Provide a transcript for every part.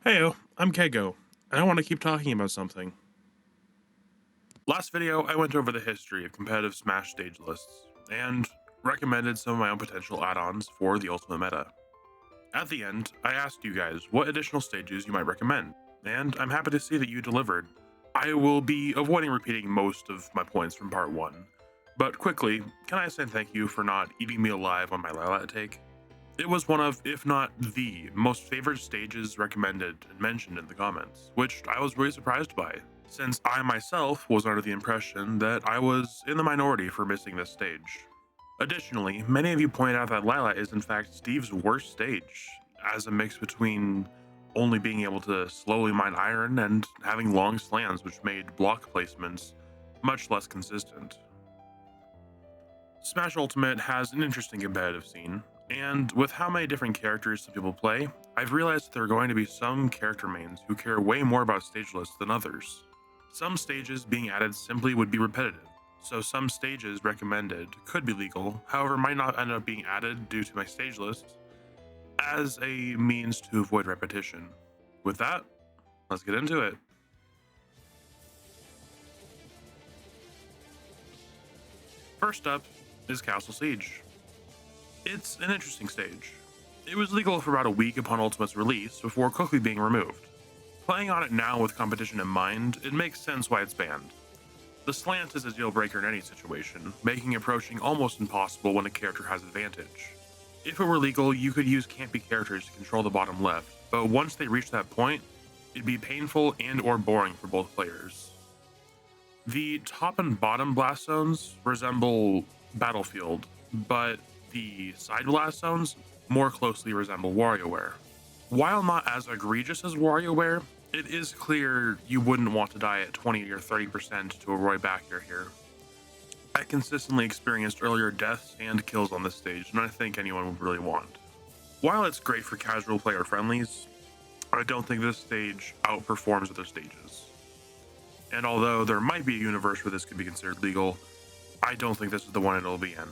Heyo, I'm Kego, and I want to keep talking about something. Last video, I went over the history of competitive Smash stage lists, and recommended some of my own potential add-ons for the ultimate meta. At the end, I asked you guys what additional stages you might recommend, and I'm happy to see that you delivered. I will be avoiding repeating most of my points from part 1, but quickly, can I say thank you for not eating me alive on my Lylat take? It was one of, if not the, most favorite stages recommended and mentioned in the comments, which I was really surprised by, since I myself was under the impression that I was in the minority for missing this stage. Additionally, many of you pointed out that Lylat is in fact Steve's worst stage, as a mix between only being able to slowly mine iron and having long slams which made block placements much less consistent. Smash Ultimate has an interesting competitive scene, and with how many different characters some people play, I've realized that there are going to be some character mains who care way more about stage lists than others. Some stages being added simply would be repetitive, so some stages recommended could be legal, however might not end up being added due to my stage list, as a means to avoid repetition. With that, let's get into it. First up is Castle Siege. It's an interesting stage. It was legal for about a week upon Ultimate's release before quickly being removed. Playing on it now with competition in mind, it makes sense why it's banned. The slant is a deal breaker in any situation, making approaching almost impossible when a character has advantage. If it were legal, you could use campy characters to control the bottom left, but once they reach that point, it'd be painful and or boring for both players. The top and bottom blast zones resemble Battlefield, but the side blast zones more closely resemble WarioWare. While not as egregious as WarioWare, it is clear you wouldn't want to die at 20 or 30% to a Roy Backer here. I consistently experienced earlier deaths and kills on this stage, and I think anyone would really want. While it's great for casual player friendlies, I don't think this stage outperforms other stages. And although there might be a universe where this could be considered legal, I don't think this is the one it'll be in.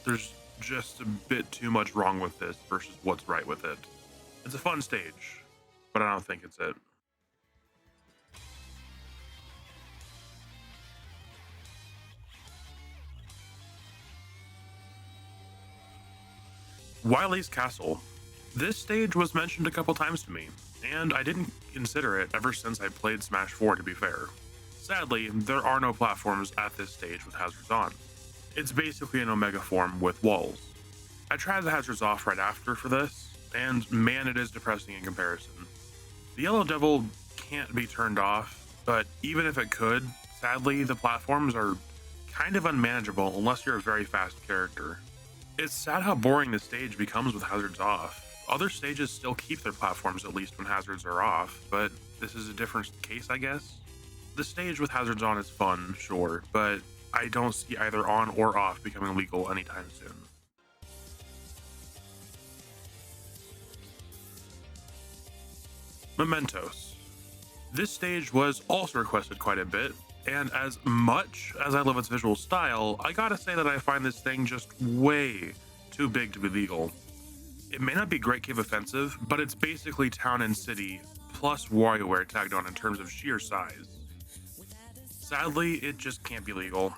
There's just a bit too much wrong with this versus what's right with it. It's a fun stage, but I don't think it's it. Wily's Castle. This stage was mentioned a couple times to me, and I didn't consider it ever since I played Smash 4 to be fair. Sadly, there are no platforms at this stage with hazards on. It's basically an Omega form with walls. I tried the hazards off right after for this, and man, it is depressing in comparison. The Yellow Devil can't be turned off, but even if it could, sadly, the platforms are kind of unmanageable unless you're a very fast character. It's sad how boring this stage becomes with hazards off. Other stages still keep their platforms at least when hazards are off, but this is a different case, I guess. The stage with hazards on is fun, sure, but I don't see either on or off becoming legal anytime soon. Mementos. This stage was also requested quite a bit, and as much as I love its visual style, I gotta say that I find this thing just way too big to be legal. It may not be Great Cave offensive, but it's basically Town and City plus WarioWare tagged on in terms of sheer size. Sadly, it just can't be legal.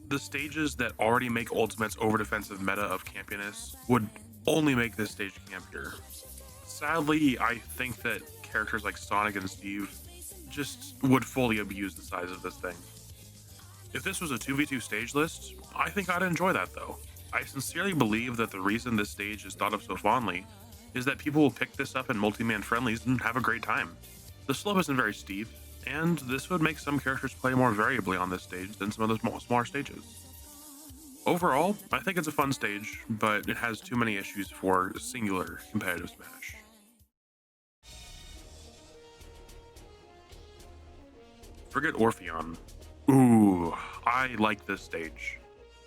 The stages that already make Ultimate's over-defensive meta of campiness would only make this stage campier. Sadly, I think that characters like Sonic and Steve just would fully abuse the size of this thing. If this was a 2v2 stage list, I think I'd enjoy that though. I sincerely believe that the reason this stage is thought of so fondly is that people will pick this up in multi-man friendlies and have a great time. The slope isn't very steep, and this would make some characters play more variably on this stage than some of the smaller stages. Overall, I think it's a fun stage, but it has too many issues for singular competitive Smash. Frigate Orpheon. Ooh, I like this stage.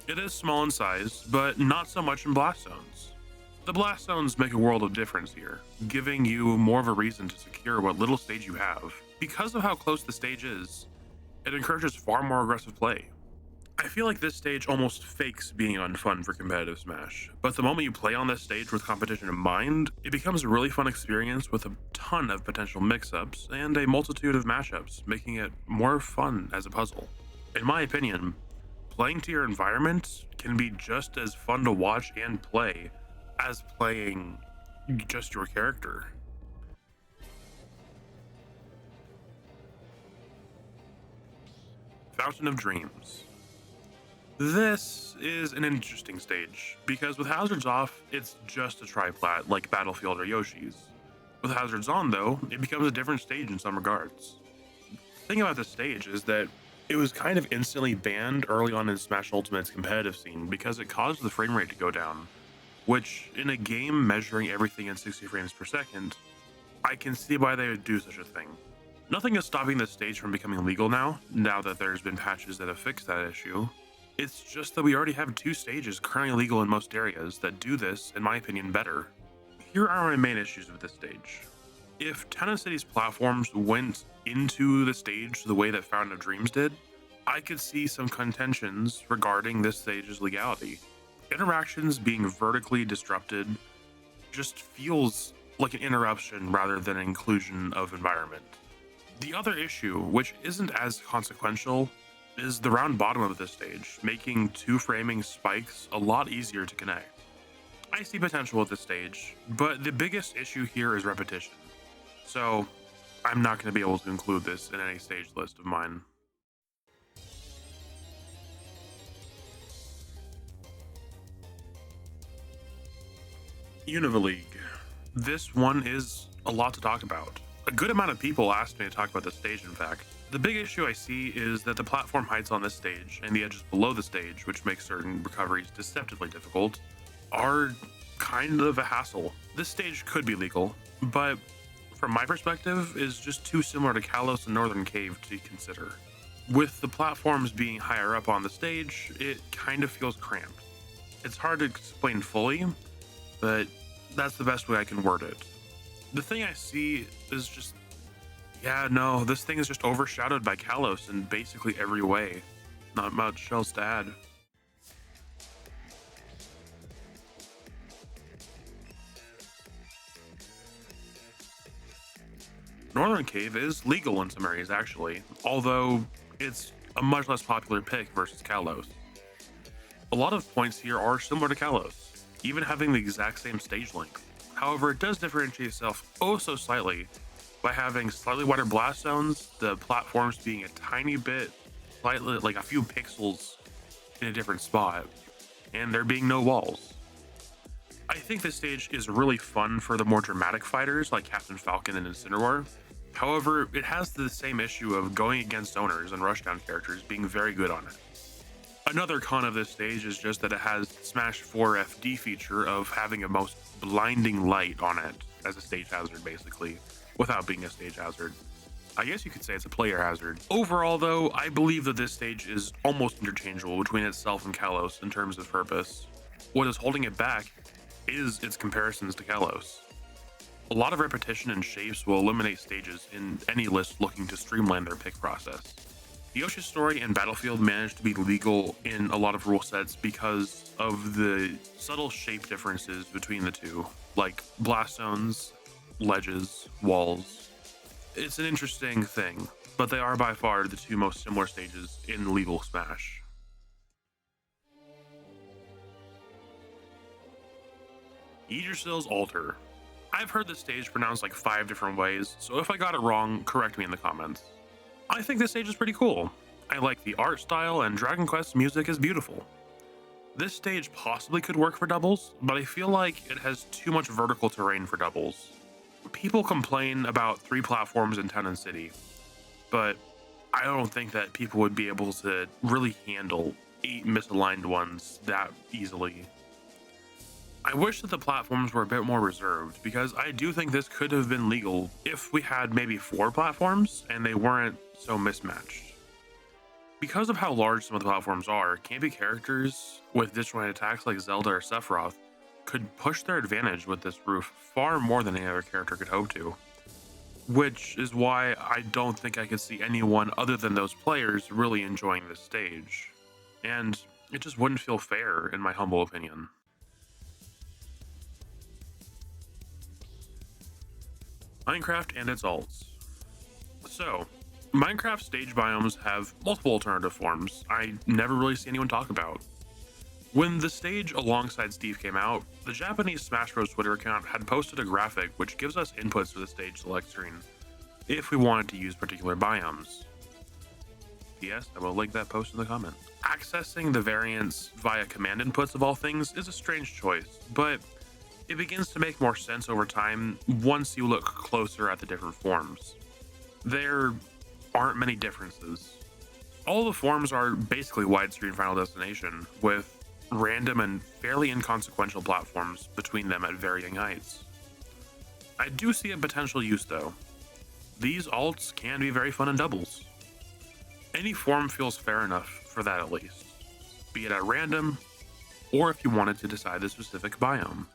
It is small in size, but not so much in blast zones. The blast zones make a world of difference here, giving you more of a reason to secure what little stage you have. Because of how close the stage is, it encourages far more aggressive play. I feel like this stage almost fakes being unfun for competitive Smash, but the moment you play on this stage with competition in mind, it becomes a really fun experience with a ton of potential mix-ups and a multitude of mashups, making it more fun as a puzzle. In my opinion, playing to your environment can be just as fun to watch and play as playing just your character. Fountain of Dreams. This is an interesting stage, because with hazards off, it's just a triplat like Battlefield or Yoshi's. With hazards on, though, it becomes a different stage in some regards. The thing about this stage is that it was kind of instantly banned early on in Smash Ultimate's competitive scene because it caused the frame rate to go down, which, in a game measuring everything in 60 frames per second, I can see why they would do such a thing. Nothing is stopping this stage from becoming legal now that there's been patches that have fixed that issue. It's just that we already have two stages currently legal in most areas that do this, in my opinion, better. Here are my main issues with this stage. If Town and City's platforms went into the stage the way that Fountain of Dreams did, I could see some contentions regarding this stage's legality. Interactions being vertically disrupted just feels like an interruption rather than an inclusion of environment. The other issue, which isn't as consequential, is the round bottom of this stage, making two framing spikes a lot easier to connect. I see potential with this stage, but the biggest issue here is repetition. So I'm not going to be able to include this in any stage list of mine. Unova League. This one is a lot to talk about. A good amount of people asked me to talk about this stage, in fact. The big issue I see is that the platform heights on this stage and the edges below the stage, which makes certain recoveries deceptively difficult, are kind of a hassle. This stage could be legal, but from my perspective, is just too similar to Kalos and Northern Cave to consider. With the platforms being higher up on the stage, it kind of feels cramped. It's hard to explain fully, but that's the best way I can word it. The thing I see is just, yeah, no, this thing is just overshadowed by Kalos in basically every way. Not much else to add. Northern Cave is legal in some areas, actually, although it's a much less popular pick versus Kalos. A lot of points here are similar to Kalos, even having the exact same stage length. However, it does differentiate itself oh so slightly by having slightly wider blast zones, the platforms being a tiny bit, slightly like a few pixels in a different spot, and there being no walls. I think this stage is really fun for the more dramatic fighters like Captain Falcon and Incineroar. However, it has the same issue of going against owners and rushdown characters being very good on it. Another con of this stage is just that it has Smash 4 FD feature of having a most blinding light on it as a stage hazard, basically, without being a stage hazard. I guess you could say it's a player hazard. Overall, though, I believe that this stage is almost interchangeable between itself and Kalos in terms of purpose. What is holding it back is its comparisons to Kalos. A lot of repetition and shapes will eliminate stages in any list looking to streamline their pick process. The Yoshi Story and Battlefield managed to be legal in a lot of rule sets because of the subtle shape differences between the two, like blast zones, ledges, walls. It's an interesting thing, but they are by far the two most similar stages in legal Smash. Yggdrasil's Altar. I've heard this stage pronounced like 5 different ways, so if I got it wrong, correct me in the comments. I think this stage is pretty cool. I like the art style, and Dragon Quest's music is beautiful. This stage possibly could work for doubles, but I feel like it has too much vertical terrain for doubles. People complain about 3 platforms in Town and City, but I don't think that people would be able to really handle 8 misaligned ones that easily. I wish that the platforms were a bit more reserved, because I do think this could have been legal if we had maybe 4 platforms and they weren't so mismatched. Because of how large some of the platforms are, campy characters with disjointed attacks like Zelda or Sephiroth could push their advantage with this roof far more than any other character could hope to. Which is why I don't think I could see anyone other than those players really enjoying this stage. and it just wouldn't feel fair in my humble opinion. Minecraft and its alts. So, Minecraft stage biomes have multiple alternative forms I never really see anyone talk about. When the stage alongside Steve came out, the Japanese Smash Bros. Twitter account had posted a graphic which gives us inputs to the stage select screen if we wanted to use particular biomes. P.S. I will link that post in the comments. Accessing the variants via command inputs of all things is a strange choice, but it begins to make more sense over time once you look closer at the different forms. There aren't many differences. All the forms are basically widescreen Final Destination, with random and fairly inconsequential platforms between them at varying heights. I do see a potential use though. These alts can be very fun in doubles. Any form feels fair enough for that at least, be it at random, or if you wanted to decide the specific biome.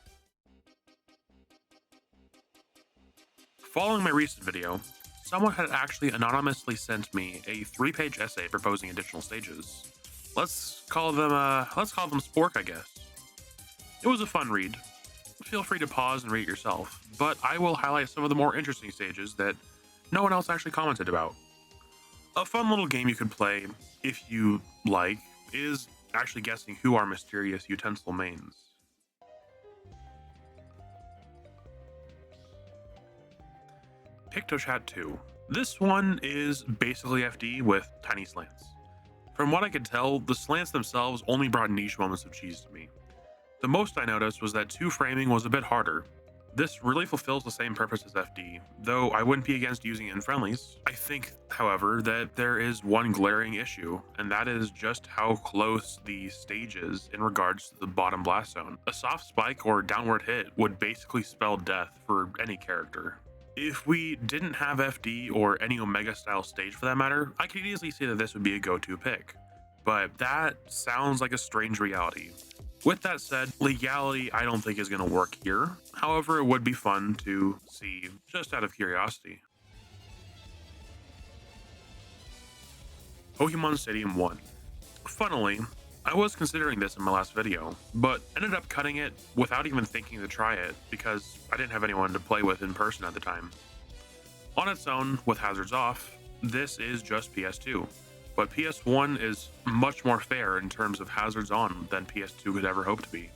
Following my recent video, someone had actually anonymously sent me a 3-page essay proposing additional stages. Let's call them Spork, I guess. It was a fun read. Feel free to pause and read it yourself, but I will highlight some of the more interesting stages that no one else actually commented about. A fun little game you could play, if you like, is actually guessing who are mysterious utensil mains. PictoChat 2. This one is basically FD with tiny slants. From what I could tell, the slants themselves only brought niche moments of cheese to me. The most I noticed was that 2 framing was a bit harder. This really fulfills the same purpose as FD, though I wouldn't be against using it in friendlies. I think, however, that there is one glaring issue, and that is just how close the stage is in regards to the bottom blast zone. A soft spike or downward hit would basically spell death for any character. If we didn't have FD or any Omega style stage for that matter, I could easily see that this would be a go-to pick. But that sounds like a strange reality. With that said, legality I don't think is going to work here. However, it would be fun to see just out of curiosity. Pokemon Stadium 1. Funnily, I was considering this in my last video, but ended up cutting it without even thinking to try it because I didn't have anyone to play with in person at the time. On its own, with hazards off, this is just PS2, but PS1 is much more fair in terms of hazards on than PS2 could ever hope to be.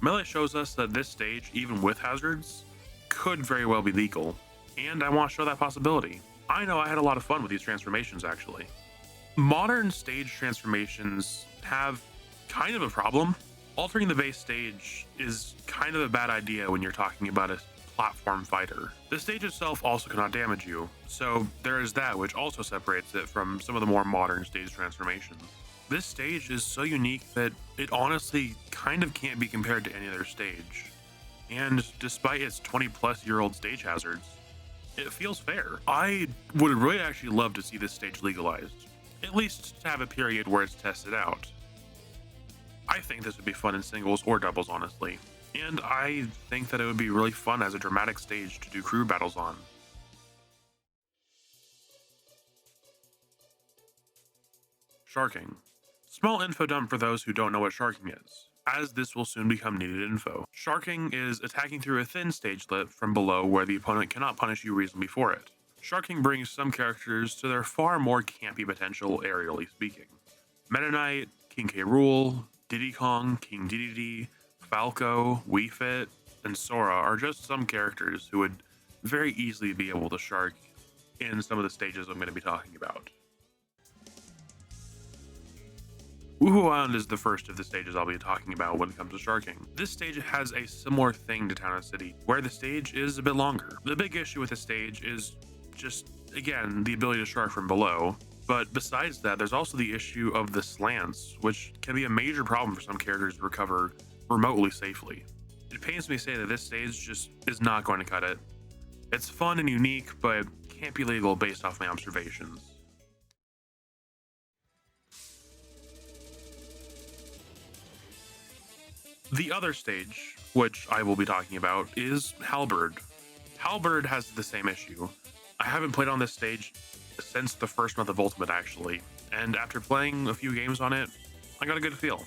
Melee shows us that this stage, even with hazards, could very well be legal, and I want to show that possibility. I know I had a lot of fun with these transformations actually. Modern stage transformations have kind of a problem. Altering the base stage is kind of a bad idea when you're talking about a platform fighter. The stage itself also cannot damage you, so there is that which also separates it from some of the more modern stage transformations. This stage is so unique that it honestly kind of can't be compared to any other stage. And despite its 20-plus-year-old stage hazards, it feels fair. I would really actually love to see this stage legalized. At least to have a period where it's tested out. I think this would be fun in singles or doubles, honestly. And I think that it would be really fun as a dramatic stage to do crew battles on. Sharking. Small info dump for those who don't know what sharking is, as this will soon become needed info. Sharking is attacking through a thin stage lip from below where the opponent cannot punish you reasonably for it. Sharking brings some characters to their far more campy potential, aerially speaking. Meta Knight, King K. Rool, Diddy Kong, King Dedede, Falco, Wii Fit, and Sora are just some characters who would very easily be able to shark in some of the stages I'm going to be talking about. Wuhu Island is the first of the stages I'll be talking about when it comes to sharking. This stage has a similar thing to Town and City, where the stage is a bit longer. The big issue with the stage is just, again, the ability to shark from below. But besides that, there's also the issue of the slants, which can be a major problem for some characters to recover remotely safely. It pains me to say that this stage just is not going to cut it. It's fun and unique, but can't be legal based off my observations. The other stage, which I will be talking about, is Halberd. Halberd has the same issue. I haven't played on this stage since the first month of Ultimate actually, and after playing a few games on it, I got a good feel.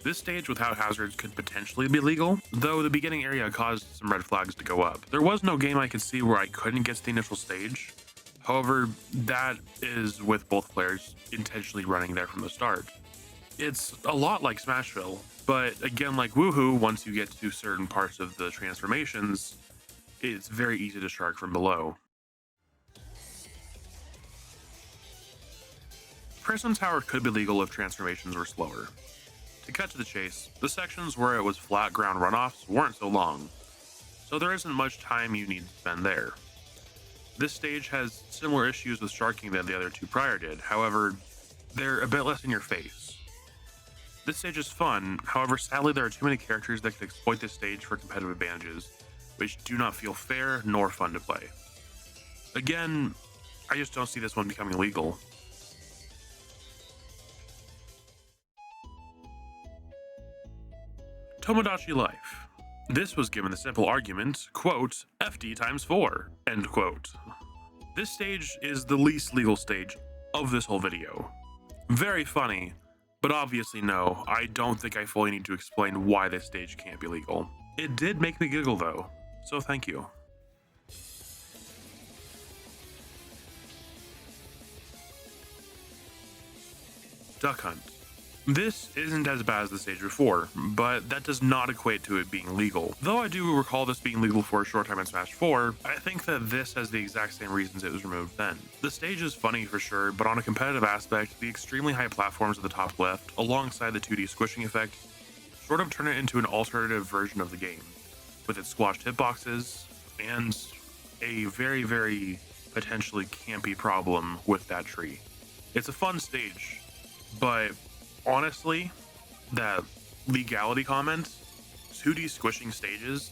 This stage without hazards could potentially be legal, though the beginning area caused some red flags to go up. There was no game I could see where I couldn't get to the initial stage. However, that is with both players intentionally running there from the start. It's a lot like Smashville, but again, like Woohoo, once you get to certain parts of the transformations, it's very easy to shark from below. Prism Tower could be legal if transformations were slower. To cut to the chase, the sections where it was flat ground runoffs weren't so long, so there isn't much time you need to spend there. This stage has similar issues with sharking than the other two prior did, however, they're a bit less in your face. This stage is fun, however sadly there are too many characters that can exploit this stage for competitive advantages, which do not feel fair nor fun to play. Again, I just don't see this one becoming legal. Tomodachi Life. This was given the simple argument, quote, FD times 4, end quote. This stage is the least legal stage of this whole video. Very funny, but obviously no, I don't think I fully need to explain why this stage can't be legal. It did make me giggle though, so thank you. Duck Hunt. This isn't as bad as the stage before, but that does not equate to it being legal. Though I do recall this being legal for a short time in Smash 4, I think that this has the exact same reasons it was removed then. The stage is funny for sure, but on a competitive aspect, the extremely high platforms at the top left, alongside the 2D squishing effect, sort of turn it into an alternative version of the game, with its squashed hitboxes, and a very, very potentially campy problem with that tree. It's a fun stage, but honestly, that legality comment, 2D squishing stages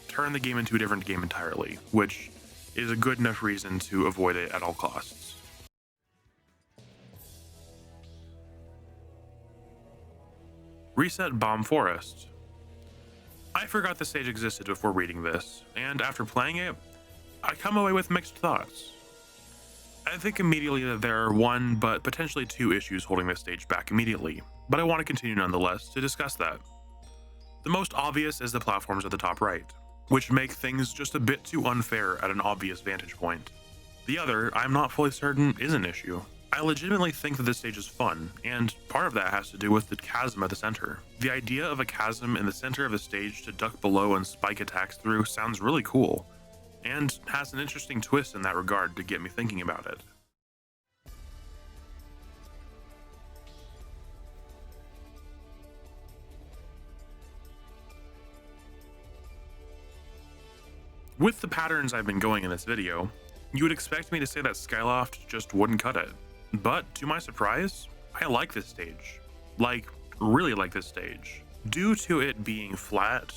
turn the game into a different game entirely, which is a good enough reason to avoid it at all costs. Reset Bomb Forest. I forgot the stage existed before reading this, and after playing it, I come away with mixed thoughts. I think immediately that there are one, but potentially two issues holding this stage back immediately, but I want to continue nonetheless to discuss that. The most obvious is the platforms at the top right, which make things just a bit too unfair at an obvious vantage point. The other, I'm not fully certain, is an issue. I legitimately think that this stage is fun, and part of that has to do with the chasm at the center. The idea of a chasm in the center of the stage to duck below and spike attacks through sounds really cool, and has an interesting twist in that regard to get me thinking about it. With the patterns I've been going in this video, you would expect me to say that Skyloft just wouldn't cut it. But to my surprise, I like this stage. Like, really like this stage. Due to it being flat,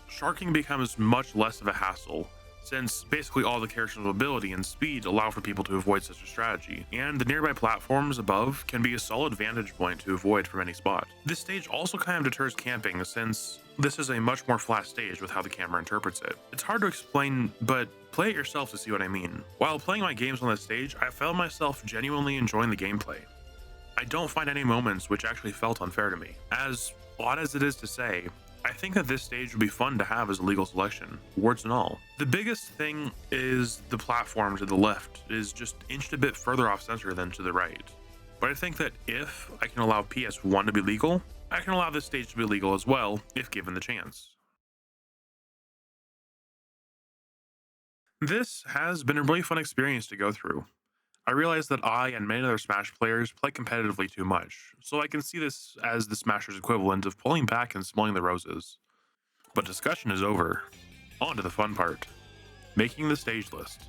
sharking becomes much less of a hassle, since basically all the character's mobility and speed allow for people to avoid such a strategy, and the nearby platforms above can be a solid vantage point to avoid from any spot. This stage also kind of deters camping, since this is a much more flat stage with how the camera interprets it. It's hard to explain, but play it yourself to see what I mean. While playing my games on this stage, I found myself genuinely enjoying the gameplay. I don't find any moments which actually felt unfair to me. As odd as it is to say, I think that this stage would be fun to have as a legal selection, warts and all. The biggest thing is the platform to the left is just inched a bit further off center than to the right. But I think that if I can allow PS1 to be legal, I can allow this stage to be legal as well, if given the chance. This has been a really fun experience to go through. I realize that I and many other Smash players play competitively too much, so I can see this as the Smasher's equivalent of pulling back and smelling the roses. But discussion is over. On to the fun part. Making the stage list.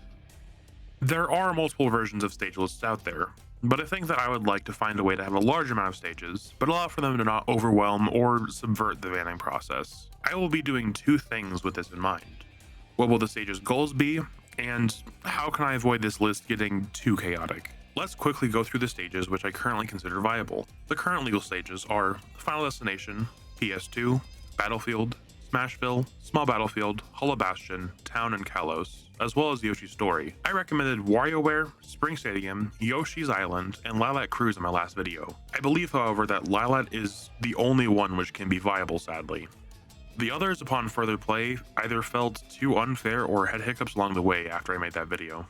There are multiple versions of stage lists out there, but I think that I would like to find a way to have a large amount of stages, but allow for them to not overwhelm or subvert the vanning process. I will be doing two things with this in mind. What will the stage's goals be, and how can I avoid this list getting too chaotic? Let's quickly go through the stages which I currently consider viable. The current legal stages are Final Destination, PS2, Battlefield, Smashville, Small Battlefield, Hollow Bastion, Town, and Kalos, as well as Yoshi's Story. I recommended WarioWare, Spring Stadium, Yoshi's Island, and Lylat Cruise in my last video. I believe, however, that Lylat is the only one which can be viable, sadly. The others, upon further play, either felt too unfair or had hiccups along the way after I made that video.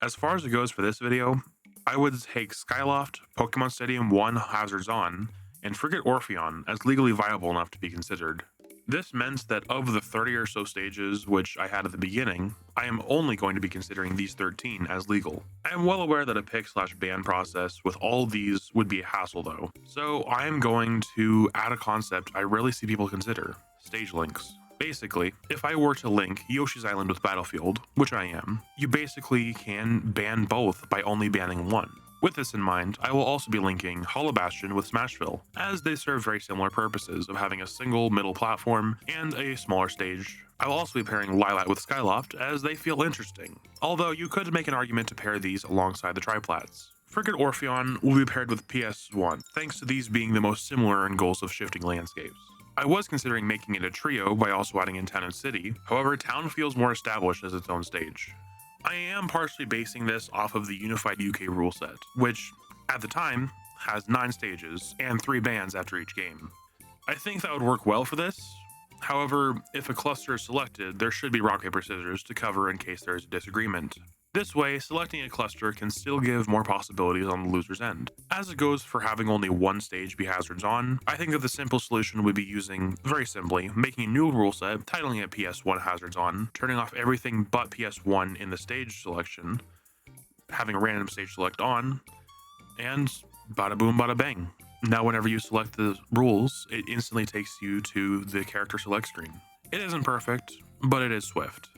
As far as it goes for this video, I would take Skyloft, Pokemon Stadium 1 Hazards On, and Frigate Orpheon as legally viable enough to be considered. This meant that of the 30 or so stages which I had at the beginning, I am only going to be considering these 13 as legal. I am well aware that a pick/ban process with all these would be a hassle though, so I am going to add a concept I rarely see people consider: stage links. Basically, if I were to link Yoshi's Island with Battlefield, which I am, you basically can ban both by only banning one. With this in mind, I will also be linking Hollow Bastion with Smashville, as they serve very similar purposes of having a single middle platform and a smaller stage. I will also be pairing Lylat with Skyloft, as they feel interesting, although you could make an argument to pair these alongside the Triplats. Frigate Orpheon will be paired with PS1, thanks to these being the most similar in goals of shifting landscapes. I was considering making it a trio by also adding in Town and City, however Town feels more established as its own stage. I am partially basing this off of the unified UK rule set, which, at the time, has 9 stages and 3 bans after each game. I think that would work well for this. However, if a cluster is selected, there should be rock, paper, scissors to cover in case there is a disagreement. This way, selecting a cluster can still give more possibilities on the loser's end. As it goes for having only one stage be hazards on, I think that the simple solution would be using, very simply, making a new rule set, titling it PS1 hazards on, turning off everything but PS1 in the stage selection, having a random stage select on, and bada boom bada bang. Now whenever you select the rules, it instantly takes you to the character select screen. It isn't perfect, but it is swift.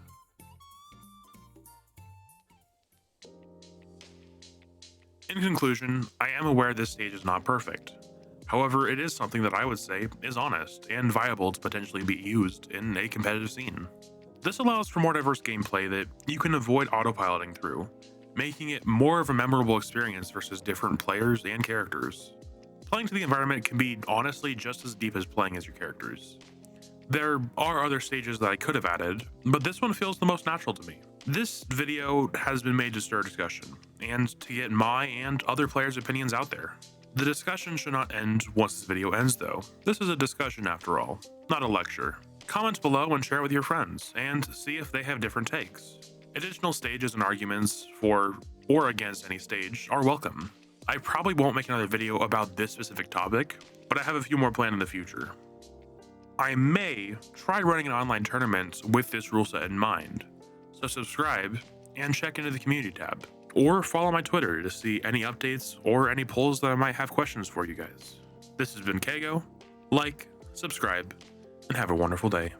In conclusion, I am aware this stage is not perfect. However, it is something that I would say is honest and viable to potentially be used in a competitive scene. This allows for more diverse gameplay that you can avoid autopiloting through, making it more of a memorable experience versus different players and characters. Playing to the environment can be honestly just as deep as playing as your characters. There are other stages that I could have added, but this one feels the most natural to me. This video has been made to stir discussion, and to get my and other players' opinions out there. The discussion should not end once this video ends though. This is a discussion after all, not a lecture. Comment below and share it with your friends, and see if they have different takes. Additional stages and arguments for or against any stage are welcome. I probably won't make another video about this specific topic, but I have a few more planned in the future. I may try running an online tournament with this rule set in mind, so subscribe and check into the community tab, or follow my Twitter to see any updates or any polls that I might have questions for you guys. This has been Kago. Like, subscribe, and have a wonderful day.